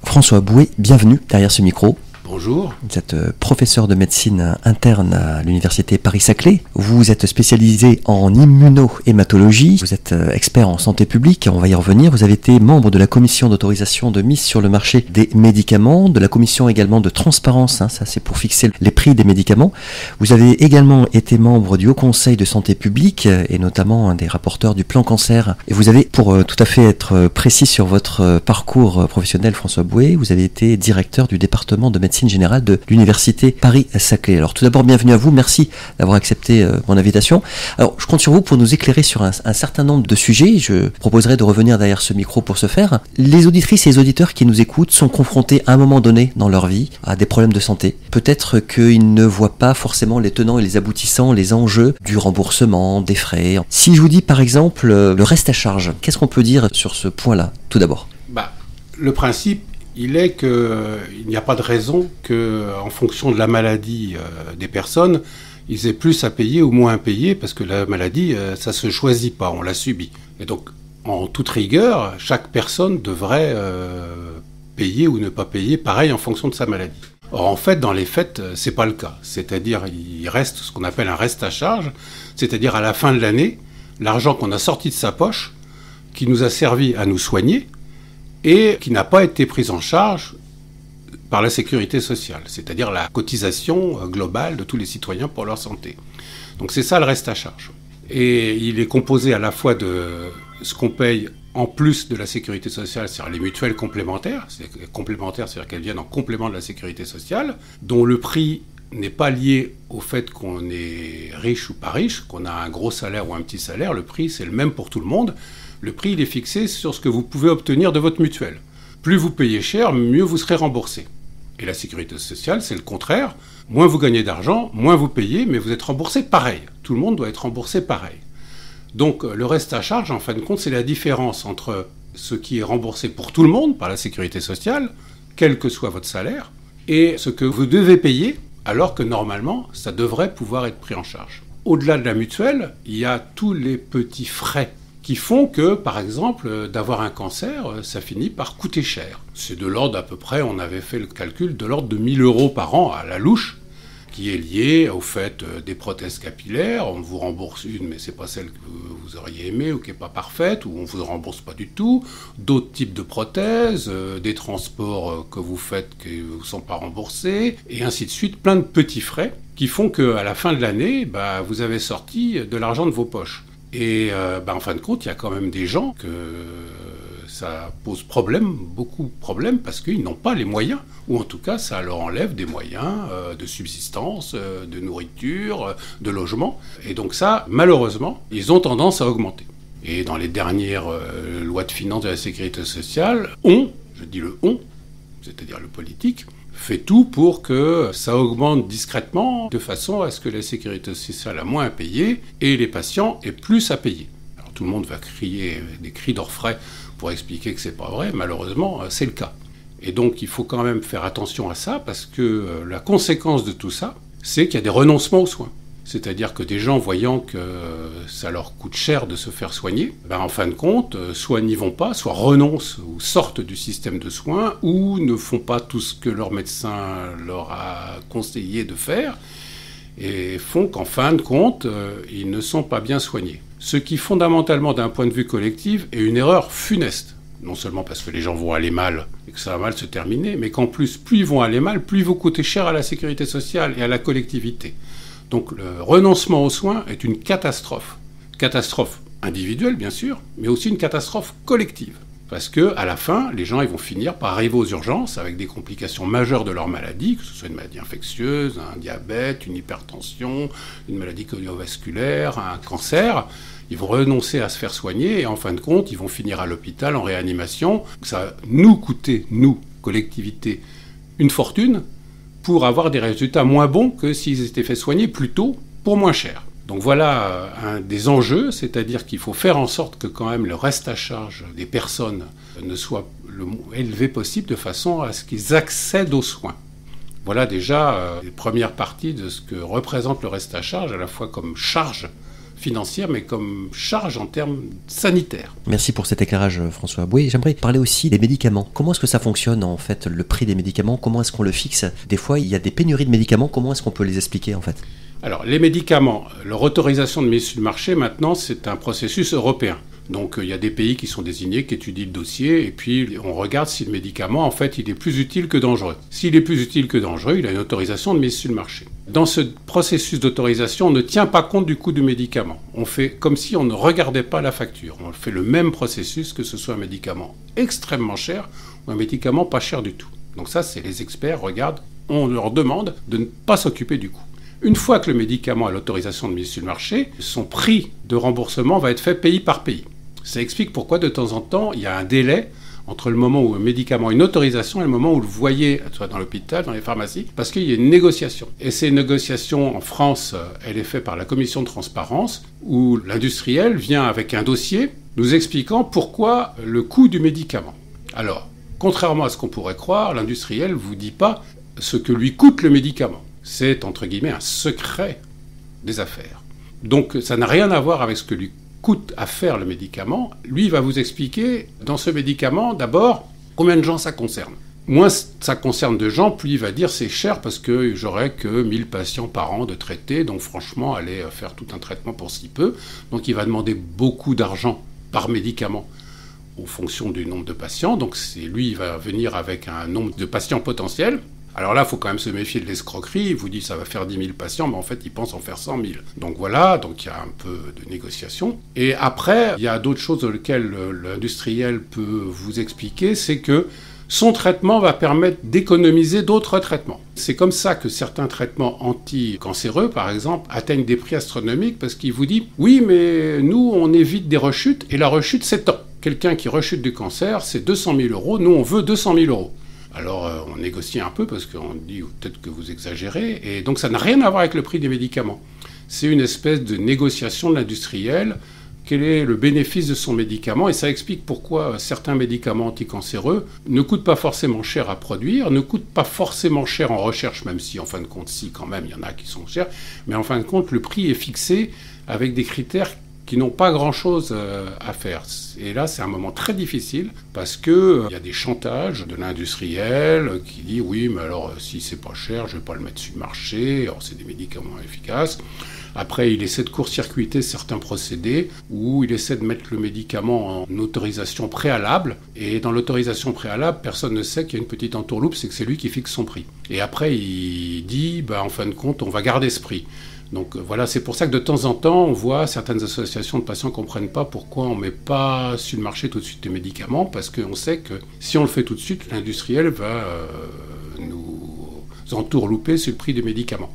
François Bouet, bienvenue derrière ce micro. Bonjour. Vous êtes professeur de médecine interne à l'université Paris-Saclay. Vous êtes spécialisé en immunohématologie. Vous êtes expert en santé publique, on va y revenir. Vous avez été membre de la commission d'autorisation de mise sur le marché des médicaments, de la commission également de transparence, ça c'est pour fixer les prix des médicaments. Vous avez également été membre du Haut Conseil de santé publique et notamment un des rapporteurs du plan cancer. Et vous avez, pour tout à fait être précis sur votre parcours professionnel, François Bouet, vous avez été directeur du département de médecine générale de l'université Paris-Saclay. Alors tout d'abord, bienvenue à vous, merci d'avoir accepté mon invitation. Alors je compte sur vous pour nous éclairer sur un certain nombre de sujets. Je proposerai de revenir derrière ce micro pour ce faire. Les auditrices et les auditeurs qui nous écoutent sont confrontés à un moment donné dans leur vie à des problèmes de santé. Peut-être qu'ils ne voient pas forcément les tenants et les aboutissants, les enjeux du remboursement, des frais. Si je vous dis par exemple le reste à charge, qu'est-ce qu'on peut dire sur ce point-là, tout d'abord ? Le principe, il est qu'il n'y a pas de raison qu'en fonction de la maladie des personnes, ils aient plus à payer ou moins à payer, parce que la maladie, ça ne se choisit pas, on la subit. Et donc, en toute rigueur, chaque personne devrait payer ou ne pas payer, pareil en fonction de sa maladie. Or, en fait, dans les faits, ce n'est pas le cas. C'est-à-dire, il reste ce qu'on appelle un reste à charge, c'est-à-dire à la fin de l'année, l'argent qu'on a sorti de sa poche, qui nous a servi à nous soigner, et qui n'a pas été prise en charge par la sécurité sociale, c'est-à-dire la cotisation globale de tous les citoyens pour leur santé. Donc c'est ça le reste à charge. Et il est composé à la fois de ce qu'on paye en plus de la sécurité sociale, c'est-à-dire les mutuelles complémentaires, c'est-à-dire qu'elles viennent en complément de la sécurité sociale, dont le prix n'est pas lié au fait qu'on est riche ou pas riche, qu'on a un gros salaire ou un petit salaire, le prix c'est le même pour tout le monde. Le prix, il est fixé sur ce que vous pouvez obtenir de votre mutuelle. Plus vous payez cher, mieux vous serez remboursé. Et la sécurité sociale, c'est le contraire. Moins vous gagnez d'argent, moins vous payez, mais vous êtes remboursé pareil. Tout le monde doit être remboursé pareil. Donc le reste à charge, en fin de compte, c'est la différence entre ce qui est remboursé pour tout le monde par la sécurité sociale, quel que soit votre salaire, et ce que vous devez payer, alors que normalement, ça devrait pouvoir être pris en charge. Au-delà de la mutuelle, il y a tous les petits frais qui font que, par exemple, d'avoir un cancer, ça finit par coûter cher. C'est de l'ordre à peu près, on avait fait le calcul, de l'ordre de 1 000 € par an à la louche, qui est lié au fait des prothèses capillaires. On vous rembourse une, mais c'est pas celle que vous auriez aimée ou qui n'est pas parfaite, ou on vous rembourse pas du tout. D'autres types de prothèses, des transports que vous faites qui ne vous sont pas remboursés, et ainsi de suite. Plein de petits frais qui font qu'à la fin de l'année, vous avez sorti de l'argent de vos poches. Et en fin de compte, il y a quand même des gens que ça pose problème, beaucoup de problèmes, parce qu'ils n'ont pas les moyens, ou en tout cas, ça leur enlève des moyens de subsistance, de nourriture, de logement. Et donc ça, malheureusement, ils ont tendance à augmenter. Et dans les dernières lois de finances de la sécurité sociale, je dis le on, c'est-à-dire le politique, fait tout pour que ça augmente discrètement de façon à ce que la sécurité sociale a moins à payer et les patients aient plus à payer. Alors tout le monde va crier des cris d'orfraie pour expliquer que c'est pas vrai, malheureusement c'est le cas. Et donc il faut quand même faire attention à ça parce que la conséquence de tout ça, c'est qu'il y a des renoncements aux soins. C'est-à-dire que des gens voyant que ça leur coûte cher de se faire soigner, en fin de compte, soit n'y vont pas, soit renoncent ou sortent du système de soins, ou ne font pas tout ce que leur médecin leur a conseillé de faire, et font qu'en fin de compte, ils ne sont pas bien soignés. Ce qui, fondamentalement, d'un point de vue collectif, est une erreur funeste. Non seulement parce que les gens vont aller mal, et que ça va mal se terminer, mais qu'en plus, plus ils vont aller mal, plus ils vont coûter cher à la sécurité sociale et à la collectivité. Donc le renoncement aux soins est une catastrophe. Catastrophe individuelle, bien sûr, mais aussi une catastrophe collective. Parce qu'à la fin, les gens ils vont finir par arriver aux urgences avec des complications majeures de leur maladie, que ce soit une maladie infectieuse, un diabète, une hypertension, une maladie cardiovasculaire, un cancer. Ils vont renoncer à se faire soigner et en fin de compte, ils vont finir à l'hôpital en réanimation. Ça va nous coûter, nous, collectivité, une fortune, pour avoir des résultats moins bons que s'ils étaient fait soigner plus tôt pour moins cher. Donc voilà un des enjeux, c'est-à-dire qu'il faut faire en sorte que quand même le reste à charge des personnes ne soit le moins élevé possible de façon à ce qu'ils accèdent aux soins. Voilà déjà les premières parties de ce que représente le reste à charge, à la fois comme charge financière, mais comme charge en termes sanitaires. Merci pour cet éclairage, François Aboué. J'aimerais parler aussi des médicaments. Comment est-ce que ça fonctionne, en fait, le prix des médicaments? Comment est-ce qu'on le fixe? Des fois, il y a des pénuries de médicaments. Comment est-ce qu'on peut les expliquer, en fait? Alors, les médicaments, leur autorisation de mise sur le marché, maintenant, c'est un processus européen. Donc, il y a des pays qui sont désignés, qui étudient le dossier, et puis on regarde si le médicament, en fait, il est plus utile que dangereux. S'il est plus utile que dangereux, il a une autorisation de mise sur le marché. Dans ce processus d'autorisation, on ne tient pas compte du coût du médicament. On fait comme si on ne regardait pas la facture. On fait le même processus, que ce soit un médicament extrêmement cher ou un médicament pas cher du tout. Donc ça, c'est les experts regardent, on leur demande de ne pas s'occuper du coût. Une fois que le médicament a l'autorisation de mise sur le marché, son prix de remboursement va être fait pays par pays. Ça explique pourquoi de temps en temps, il y a un délai entre le moment où le médicament a une autorisation et le moment où vous le voyez, soit dans l'hôpital, dans les pharmacies, parce qu'il y a une négociation. Et ces négociations, en France, elle est faite par la commission de transparence, où l'industriel vient avec un dossier nous expliquant pourquoi le coût du médicament. Alors, contrairement à ce qu'on pourrait croire, l'industriel ne vous dit pas ce que lui coûte le médicament. C'est, entre guillemets, un secret des affaires. Donc, ça n'a rien à voir avec ce que lui coûte à faire le médicament. Lui, il va vous expliquer, dans ce médicament, d'abord, combien de gens ça concerne. Moins ça concerne de gens, plus il va dire c'est cher parce que j'aurais que 1000 patients par an de traités, donc franchement, aller faire tout un traitement pour si peu. Donc, il va demander beaucoup d'argent par médicament en fonction du nombre de patients. Donc, lui, il va venir avec un nombre de patients potentiels. Alors là, il faut quand même se méfier de l'escroquerie. Il vous dit ça va faire 10 000 patients, mais en fait, il pense en faire 100 000. Donc voilà, donc il y a un peu de négociation. Et après, il y a d'autres choses auxquelles l'industriel peut vous expliquer, c'est que son traitement va permettre d'économiser d'autres traitements. C'est comme ça que certains traitements anti-cancéreux, par exemple, atteignent des prix astronomiques parce qu'il vous dit « Oui, mais nous, on évite des rechutes, et la rechute, c'est tant. Quelqu'un qui rechute du cancer, c'est 200 000 €. Nous, on veut 200 000 €. Alors, on négocie un peu parce qu'on dit peut-être que vous exagérez. Et donc, ça n'a rien à voir avec le prix des médicaments. C'est une espèce de négociation de l'industriel. Quel est le bénéfice de son médicament? Et ça explique pourquoi certains médicaments anticancéreux ne coûtent pas forcément cher à produire, ne coûtent pas forcément cher en recherche, même si, en fin de compte, si, quand même, il y en a qui sont chers. Mais en fin de compte, le prix est fixé avec des critères qui n'ont pas grand-chose à faire. Et là, c'est un moment très difficile parce que il y a des chantages de l'industriel qui dit « Oui, mais alors, si c'est pas cher, je vais pas le mettre sur le marché. Alors, c'est des médicaments efficaces. » Après, il essaie de court-circuiter certains procédés où il essaie de mettre le médicament en autorisation préalable. Et dans l'autorisation préalable, personne ne sait qu'il y a une petite entourloupe, c'est que c'est lui qui fixe son prix. Et après, il dit « En fin de compte, on va garder ce prix. » Donc voilà, c'est pour ça que de temps en temps, on voit certaines associations de patients ne comprennent pas pourquoi on ne met pas sur le marché tout de suite des médicaments, parce qu'on sait que si on le fait tout de suite, l'industriel va nous entourlouper sur le prix des médicaments.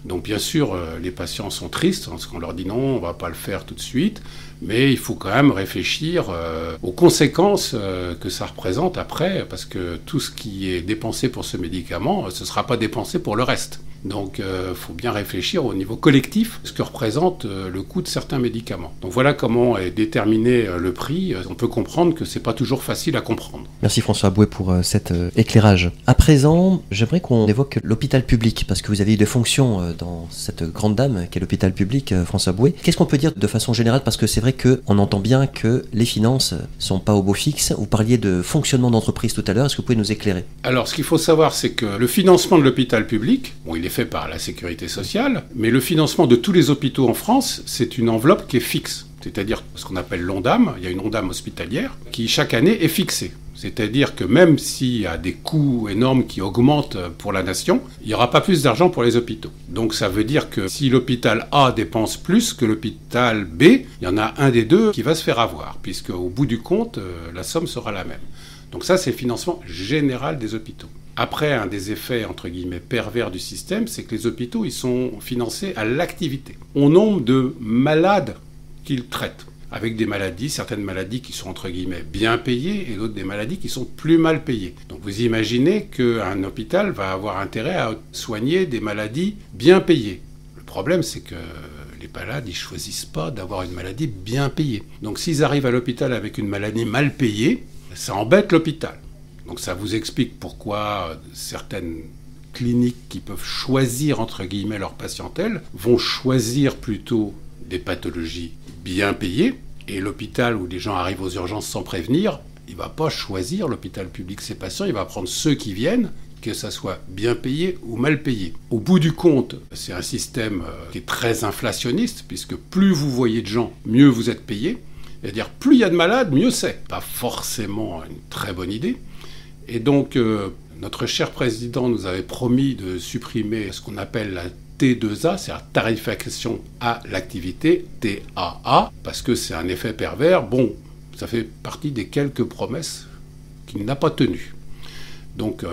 Donc bien sûr, les patients sont tristes parce qu'on leur dit non, on ne va pas le faire tout de suite, mais il faut quand même réfléchir aux conséquences que ça représente après, parce que tout ce qui est dépensé pour ce médicament, ce ne sera pas dépensé pour le reste. Donc il faut bien réfléchir au niveau collectif ce que représente le coût de certains médicaments. Donc voilà comment est déterminé le prix. On peut comprendre que ce n'est pas toujours facile à comprendre. Merci François Aboué pour cet éclairage. À présent, j'aimerais qu'on évoque l'hôpital public, parce que vous avez eu des fonctions dans cette grande dame qu'est l'hôpital public, François Aboué. Qu'est-ce qu'on peut dire de façon générale? Parce que c'est vrai qu'on entend bien que les finances ne sont pas au beau fixe. Vous parliez de fonctionnement d'entreprise tout à l'heure. Est-ce que vous pouvez nous éclairer? Alors ce qu'il faut savoir, c'est que le financement de l'hôpital public, bon, il est fait par la sécurité sociale, mais le financement de tous les hôpitaux en France, c'est une enveloppe qui est fixe. C'est-à-dire ce qu'on appelle l'ONDAM, il y a une ONDAM hospitalière qui chaque année est fixée. C'est-à-dire que même s'il y a des coûts énormes qui augmentent pour la nation, il n'y aura pas plus d'argent pour les hôpitaux. Donc ça veut dire que si l'hôpital A dépense plus que l'hôpital B, il y en a un des deux qui va se faire avoir, puisque au bout du compte, la somme sera la même. Donc ça, c'est le financement général des hôpitaux. Après, un des effets, entre guillemets, pervers du système, c'est que les hôpitaux, ils sont financés à l'activité, au nombre de malades qu'ils traitent, avec des maladies, certaines maladies qui sont, entre guillemets, bien payées, et d'autres des maladies qui sont plus mal payées. Donc vous imaginez qu'un hôpital va avoir intérêt à soigner des maladies bien payées. Le problème, c'est que les malades, ils ne choisissent pas d'avoir une maladie bien payée. Donc s'ils arrivent à l'hôpital avec une maladie mal payée, ça embête l'hôpital. Donc ça vous explique pourquoi certaines cliniques qui peuvent choisir, entre guillemets, leur patientèle, vont choisir plutôt des pathologies bien payées. Et l'hôpital où les gens arrivent aux urgences sans prévenir, il ne va pas choisir l'hôpital public ses patients, il va prendre ceux qui viennent, que ça soit bien payé ou mal payé. Au bout du compte, c'est un système qui est très inflationniste, puisque plus vous voyez de gens, mieux vous êtes payé. C'est-à-dire, plus il y a de malades, mieux c'est. Pas forcément une très bonne idée. Et donc, notre cher président nous avait promis de supprimer ce qu'on appelle la T2A, c'est la tarification à l'activité, TAA, parce que c'est un effet pervers. Bon, ça fait partie des quelques promesses qu'il n'a pas tenues. Donc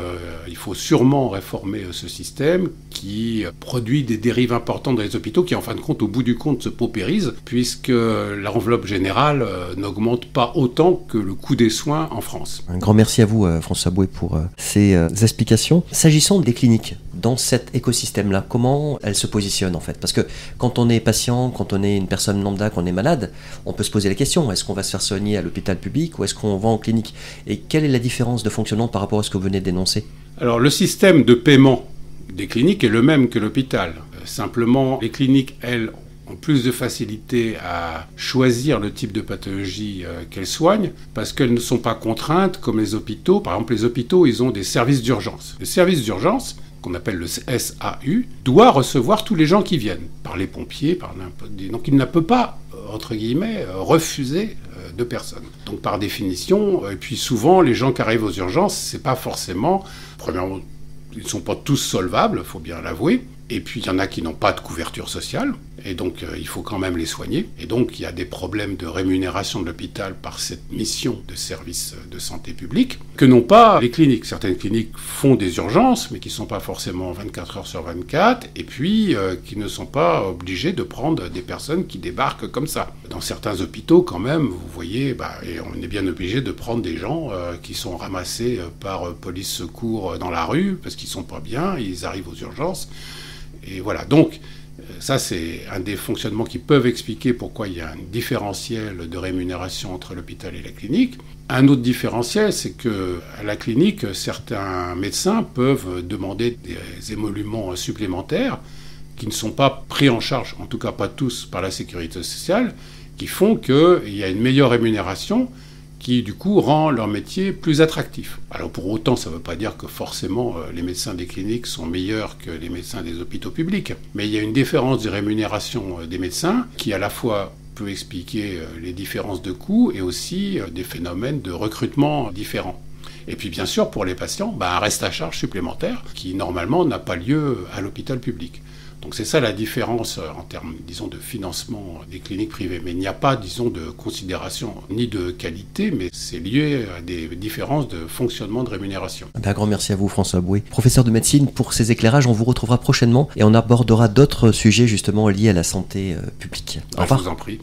il faut sûrement réformer ce système qui produit des dérives importantes dans les hôpitaux qui en fin de compte, au bout du compte, se paupérisent puisque l'enveloppe générale n'augmente pas autant que le coût des soins en France. Un grand merci à vous François Bouet pour ces explications. S'agissant des cliniques, dans cet écosystème-là, comment elles se positionnent en fait? Parce que quand on est patient, quand on est une personne lambda, qu'on est malade, on peut se poser la question, est-ce qu'on va se faire soigner à l'hôpital public ou est-ce qu'on va en clinique? Et quelle est la différence de fonctionnement par rapport à ce que vous venez de dénoncer? Alors le système de paiement des cliniques est le même que l'hôpital. Simplement, les cliniques, elles, ont plus de facilité à choisir le type de pathologie qu'elles soignent parce qu'elles ne sont pas contraintes comme les hôpitaux. Par exemple, les hôpitaux, ils ont des services d'urgence. Le service d'urgence, qu'on appelle le SAU, doit recevoir tous les gens qui viennent, par les pompiers, par n'importe. Donc il ne peut pas, entre guillemets, refuser de personnes. Donc par définition, et puis souvent, les gens qui arrivent aux urgences, c'est pas forcément, premièrement, ils ne sont pas tous solvables, il faut bien l'avouer. Et puis il y en a qui n'ont pas de couverture sociale, et donc il faut quand même les soigner. Et donc il y a des problèmes de rémunération de l'hôpital par cette mission de service de santé publique que n'ont pas les cliniques. Certaines cliniques font des urgences, mais qui ne sont pas forcément 24 heures sur 24, et puis qui ne sont pas obligés de prendre des personnes qui débarquent comme ça. Dans certains hôpitaux, quand même, vous voyez, et on est bien obligé de prendre des gens qui sont ramassés par police secours dans la rue, parce qu'ils ne sont pas bien, ils arrivent aux urgences. Et voilà, donc ça c'est un des fonctionnements qui peuvent expliquer pourquoi il y a un différentiel de rémunération entre l'hôpital et la clinique. Un autre différentiel, c'est qu'à la clinique, certains médecins peuvent demander des émoluments supplémentaires qui ne sont pas pris en charge, en tout cas pas tous, par la sécurité sociale, qui font qu'il y a une meilleure rémunération qui du coup rend leur métier plus attractif. Alors pour autant, ça ne veut pas dire que forcément les médecins des cliniques sont meilleurs que les médecins des hôpitaux publics, mais il y a une différence de rémunération des médecins qui à la fois peut expliquer les différences de coûts et aussi des phénomènes de recrutement différents. Et puis bien sûr pour les patients, un reste à charge supplémentaire qui normalement n'a pas lieu à l'hôpital public. Donc c'est ça la différence en termes, disons, de financement des cliniques privées. Mais il n'y a pas, disons, de considération ni de qualité, mais c'est lié à des différences de fonctionnement de rémunération. Un grand merci à vous François Bouet, professeur de médecine, pour ces éclairages. On vous retrouvera prochainement et on abordera d'autres sujets justement liés à la santé publique. Au revoir. Je vous en prie.